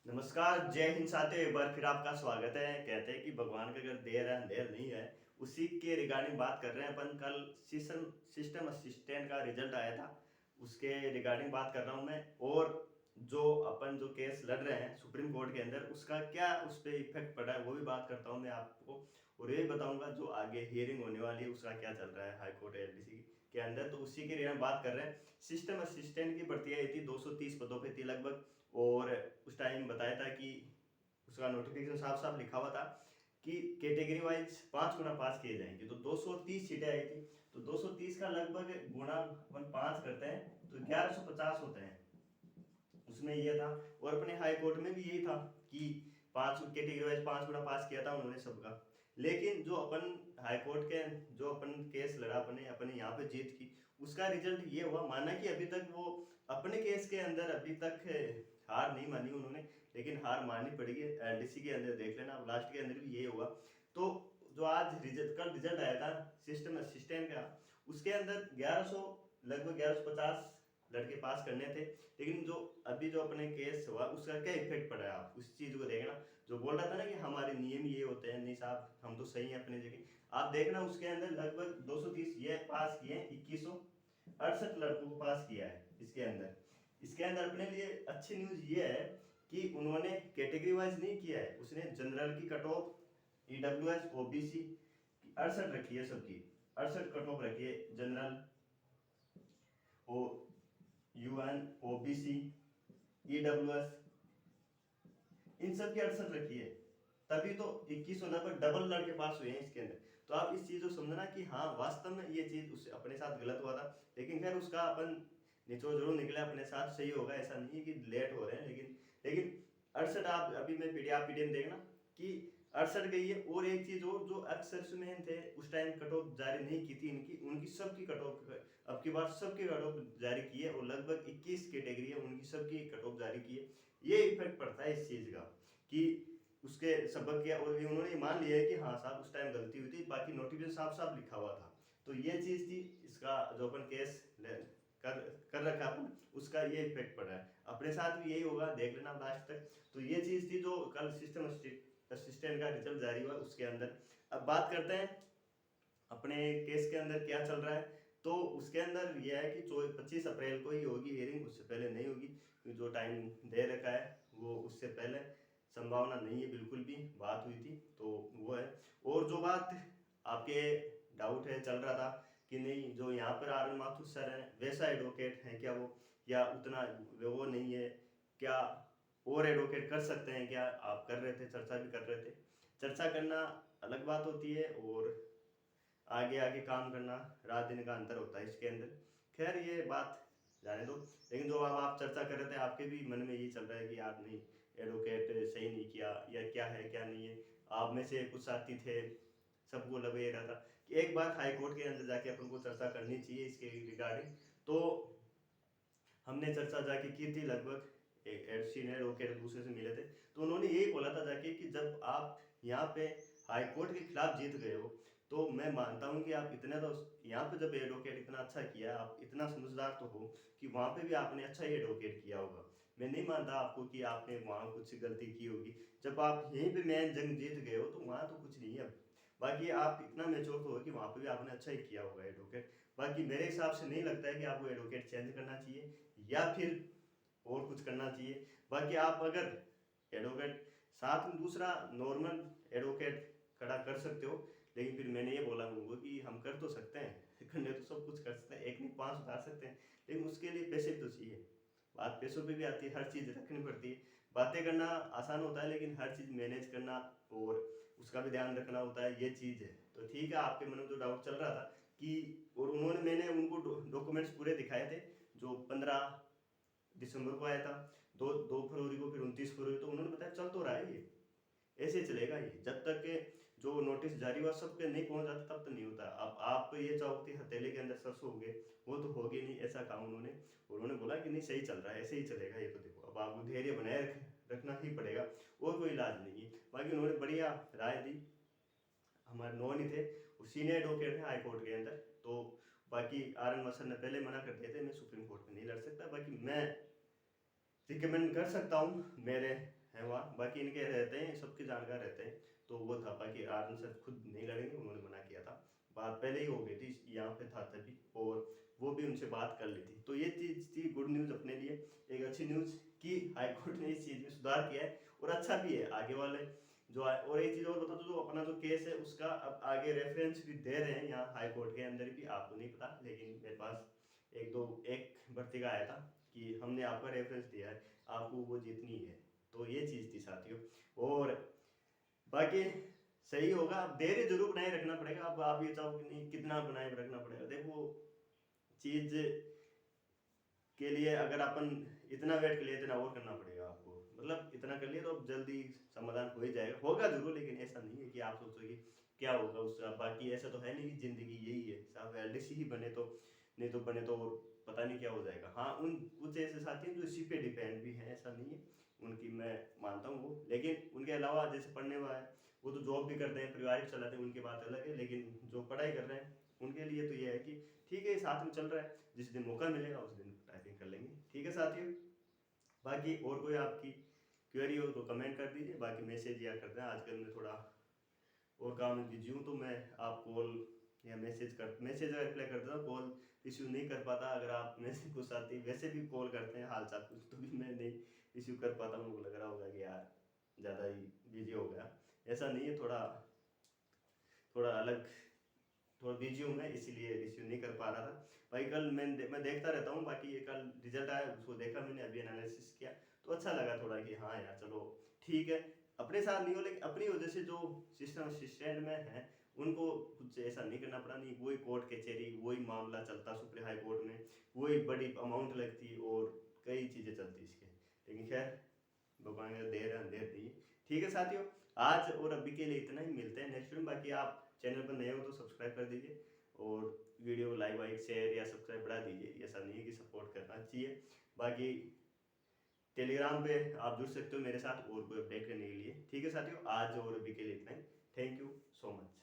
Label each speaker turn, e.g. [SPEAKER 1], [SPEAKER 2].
[SPEAKER 1] नमस्कार, जय हिंद साथियों, एक बार फिर आपका स्वागत है। कहते हैं कि भगवान का घर देर है अंधेर नहीं है। उसी के रिगार्डिंग बात कर रहे हैं अपन। कल सिस्टम सिस्टम असिस्टेंट का रिजल्ट आया था, उसके रिगार्डिंग बात कर रहा हूँ मैं। और जो केस लड़ रहे हैं सुप्रीम कोर्ट के अंदर, उसका क्या उस पर इफेक्ट पड़ा है वो भी बात करता हूँ मैं आपको। और ये बताऊंगा जो आगे हियरिंग होने वाली है उसका क्या चल रहा है हाई कोर्ट एलडीसी के अंदर, तो उसी के लिए बात कर रहे हैं। सिस्टम असिस्टेंट की भर्ती आई थी, 230 पदों पे थी लगभग। और उस टाइम बताया था कि उसका नोटिफिकेशन साफ साफ लिखा हुआ था कि कैटेगरी वाइज 5 गुना पास किए जाएंगे। तो 230 सीटें आई थी, तो 230 का लगभग गुना अपन 5 करते हैं तो 1150 होते हैं। उसमें ये था। और अपने हाई कोर्ट में भी यही था कि 5 कैटेगरी वाइज 5 गुना पास किया था उन्होंने सबका। लेकिन जो अपन हाई कोर्ट के जो अपन केस लड़ा, अपने अपने यहाँ पे जीत की, उसका रिजल्ट ये हुआ। माना कि अभी तक वो अपने केस के अंदर अभी तक हार नहीं मानी उन्होंने, लेकिन हार माननी पड़ेगी। एलडीसी के अंदर देख लेना, लास्ट के अंदर भी ये होगा। तो जो आज रिजल्ट कल रिजल्ट आया था सिस्टम असिस्टेंट का, उसके अंदर 1100 लगभग 1150 लड़के पास करने थे। लेकिन जो अपने केस हुआ उसका क्या इफेक्ट पड़ा है, आप उस चीज को देखना। जो बोल रहा था ना कि हमारे नियम ये होते हैं, नहीं साहब हम तो सही है अपनी जगह, आप देखना उसके अंदर लगभग 230 ये पास किए, 2168 लड़कों को पास किया है इसके अंदर। इसके अंदर अपने लिए अच्छी न्यूज ये है कि उन्होंने कैटेगरी वाइज नहीं किया है, उसने जनरल की कट ऑफ, ईडब्ल्यूएस, ओबीसी 68 रखी है सबकी। 68 कट ऑफ रखी है, जनरल, ओ यूएन, ओबीसी, ईडब्ल्यूएस, इन सब की 68 रखी है। तभी तो 21 लगभग डबल लड़के पास हुए हैं इसके अंदर। तो आप इस चीज को समझना कि हाँ वास्तव में ये चीज उस अपने साथ गलत हुआ था। लेकिन खैर उसका अपन निचोड़ जरूर निकले, अपने साथ सही होगा, ऐसा नहीं है कि लेट हो रहे हैं। लेकिन लेकिन 68 आप अभी मैं पीडीएफ देखना कि 68 गई है। और एक चीज और, जो एक्स सर्विसमैन थे उस टाइम कट ऑफ जारी नहीं की थी इनकी, उनकी सबकी कट ऑफ अब की बार सबकी कट ऑफ जारी की है। और लगभग 21 कैटेगरी है, उनकी सबकी कट ऑफ जारी की है। ये इफेक्ट पड़ता है इस चीज का कि उसके सबक किया। और उन्होंने मान लिया है कि हाँ साहब उस टाइम गलती हुई थी, बाकी नोटिफिकेशन साफ साफ लिखा हुआ था। तो ये चीज थी इसका, जो अपन केस कर कर रखा अपन, उसका ये इफेक्ट पड़ा है। अपने साथ भी यही होगा, देख लेना लास्ट तक। तो ये चीज थी जो कल सिस्टम असिस्टेंट का रिजल्ट जारी हुआ उसके अंदर। अब बात करते हैं अपने केस के अंदर क्या चल रहा है। तो उसके अंदर यह है कि 25 अप्रैल को ही होगी हियरिंग, उससे पहले नहीं होगी, क्योंकि जो टाइम दे रखा है वो उससे पहले संभावना नहीं है, बिल्कुल भी बात हुई थी तो वो है। और जो बात आपके डाउट है चल रहा था कि नहीं जो यहाँ पर आर एन माथुर सर हैं वैसा एडवोकेट है क्या वो, या उतना वो नहीं है क्या, और एडवोकेट कर सकते हैं क्या, आप कर रहे थे, चर्चा भी कर रहे थे। चर्चा करना अलग बात होती है, और आगे आगे काम करना, रात दिन का अंतर होता है इसके अंदर। खैर ये बात जाने दो। लेकिन जो अब आप चर्चा कर रहे थे, आपके भी मन में यही चल रहा है कि यार नहीं एडवोकेट सही नहीं किया, या क्या है क्या नहीं है। आप में से कुछ साथी थे, सबको लग ही रहा था कि एक बार हाई कोर्ट के अंदर जाके अपन को चर्चा करनी चाहिए इसके रिगार्डिंग। तो हमने चर्चा जाके की थी, लगभग एक सीनियर एडवोकेट दूसरे से मिले थे। तो उन्होंने यही बोला था जाके कि जब आप यहाँ पे हाई कोर्ट के खिलाफ जीत गए हो, तो मैं मानता हूँ कि आप इतने तो यहाँ पे जब एडवोकेट इतना अच्छा किया, आप इतना समझदार तो हो कि वहाँ पे भी आपने अच्छा ही एडवोकेट किया होगा। मैं नहीं मानता आपको कि आपने वहाँ कुछ गलती की होगी। जब आप यहीं पे मैन जंग जीत गए हो तो वहाँ तो कुछ नहीं है। बाकी आप इतना मेच्योर तो हो कि वहाँ पे भी आपने अच्छा ही किया होगा एडवोकेट। बाकी मेरे हिसाब से नहीं लगता है कि आपको एडवोकेट चेंज करना चाहिए या फिर और कुछ करना चाहिए। बाकी आप अगर एडवोकेट साथ में दूसरा नॉर्मल एडवोकेट खड़ा कर सकते हो, लेकिन फिर मैंने ये बोला उनको कि हम कर तो सकते हैं, करने तो सब कुछ कर सकते हैं, एक नहीं 5 उतार सकते हैं, लेकिन उसके लिए पैसे तो चाहिए। बात पैसों पे भी आती है, हर चीज़ रखनी पड़ती है। बातें करना आसान होता है, लेकिन हर चीज़ मैनेज करना और उसका भी ध्यान रखना होता है, ये चीज़ है। तो ठीक है, आपके मन में जो डाउट चल रहा था कि, और उन्होंने मैंने उनको डॉक्यूमेंट्स पूरे दिखाए थे जो 15 दिसंबर को आया था, 2 फरवरी को, फिर 29 फरवरी। तो उन्होंने बताया चल तो रहा है ये, ऐसे चलेगा ये, जब तक के जो नोटिस जारी हुआ सबके नहीं पहुंच जाता तब तो नहीं होता। अब आप तो ये चाहो कि हथेले के अंदर सरसों हो गए, वो तो होगे नहीं, ऐसा काम उन्होंने बोला कि नहीं सही चल रहा है, ऐसे ही चलेगा ये। तो देखो अब आपको धैर्य बनाए रखना ही पड़ेगा, और कोई इलाज नहीं है। बाकी उन्होंने बढ़िया राय दी, हमारे नॉन ही थे, वो सीनियर एडवोकेट है हाई कोर्ट के अंदर। तो बाकी आर एन मसर ने पहले मना कर दिए थे मैं सुप्रीम कोर्ट में नहीं लड़ सकता। बाकी मैं रिकमेंड कर सकता हूँ मेरे है वहाँ, बाकी इनके रहते हैं, सबके जानकार रहते हैं। तो वो था, बाकी आर्मी सर खुद नहीं लड़ेंगे, उन्होंने मना किया था। बात पहले ही हो गई थी, यहाँ पे था तभी, और वो भी उनसे बात कर ली थी। तो ये चीज़ थी गुड न्यूज़ अपने लिए, एक अच्छी न्यूज़ कि हाईकोर्ट ने इस चीज़ में सुधार किया है, और अच्छा भी है आगे वाले जो आए। और एक चीज़ और बता दो, जो अपना जो केस है उसका अब आगे रेफरेंस भी दे रहे हैं यहाँ हाई कोर्ट के अंदर भी, आपको नहीं पता, लेकिन मेरे पास एक भर्ती का आया था कि हमने आपका रेफरेंस दिया है, आपको वो जितनी है। तो ये चीज़ थी साथियों। और बाकी सही होगा, अब धैर्य जरूर बनाए रखना पड़ेगा। अब आप ये चाहो कि नहीं, कितना बनाए रखना पड़ेगा, देखो चीज़ के लिए अगर अपन इतना वेट कर लिए, इतना और करना पड़ेगा आपको, मतलब इतना कर लिए तो अब जल्दी समाधान हो ही जाएगा, होगा जरूर, लेकिन ऐसा नहीं है कि आप सोचो कि क्या होगा उसका। बाकी ऐसा तो है नहीं कि जिंदगी यही है साहब, एलडीसी ही बने तो, नहीं तो बने तो और पता नहीं क्या हो जाएगा। हाँ, उन कुछ ऐसे साथी हैं जो इसी पे डिपेंड भी हैं, ऐसा नहीं है, उनकी मैं मानता हूँ वो। लेकिन उनके अलावा जैसे पढ़ने वाले हैं, वो तो जॉब भी करते हैं, परिवार चलाते हैं, उनकी बात अलग है। लेकिन जो पढ़ाई कर रहे हैं उनके लिए तो ये है कि ठीक है, साथ में चल रहा है, जिस दिन मौका मिलेगा उस दिन टाइपिंग कर लेंगे। ठीक है साथियों, बाकी और कोई आपकी क्वेरी हो तो कमेंट कर दीजिए, बाकी मैसेज या करते हैं। आजकल मैं थोड़ा और काम में बिजी हूँ, तो मैं आप कॉल या मैसेज का रिप्लाई करता हूँ, कॉल रिसीव नहीं कर पाता। अगर आप मैसेज कुछ साथी वैसे भी कॉल करते हैं हाल चाल कुछ, तो भी मैं नहीं रिसीव कर पाता हूँ। उनको लग रहा होगा कि यार ज़्यादा ही बिजी हो गया, ऐसा नहीं है, थोड़ा थोड़ा अलग, थोड़ा बिजी हूँ मैं, इसीलिए रिसीव नहीं कर पा रहा था। भाई कल मैं देखता रहता हूँ, बाकी ये कल रिजल्ट आया उसको देखा मैंने, अभी एनालिसिस किया, तो अच्छा लगा थोड़ा कि हाँ यार चलो ठीक है। अपने साथ नहीं हो, लेकिन अपनी वजह से जो सिस्टम असिस्टेंट में है उनको कुछ ऐसा नहीं करना पड़ा। नहीं, वही कोर्ट कचहरी, वही मामला चलता सुप्रीम हाई कोर्ट में, वही बड़ी अमाउंट लगती और कई चीज़ें चलती इसके। लेकिन खैर, भगवान का देर है अंधेर नहीं है। ठीक है साथियों, आज और अभी के लिए इतना ही, मिलते हैं नेक्स्ट वीडियो। बाकी आप चैनल पर नए हो तो सब्सक्राइब कर दीजिए, और वीडियो को लाइक शेयर या सब्सक्राइब बढ़ा दीजिए, ऐसा नहीं है कि सपोर्ट करना चाहिए। बाकी टेलीग्राम पे आप जुड़ सकते हो मेरे साथ और कोई अपडेट करने के लिए। ठीक है साथियों, आज और अभी के लिए इतना ही। Thank you so much.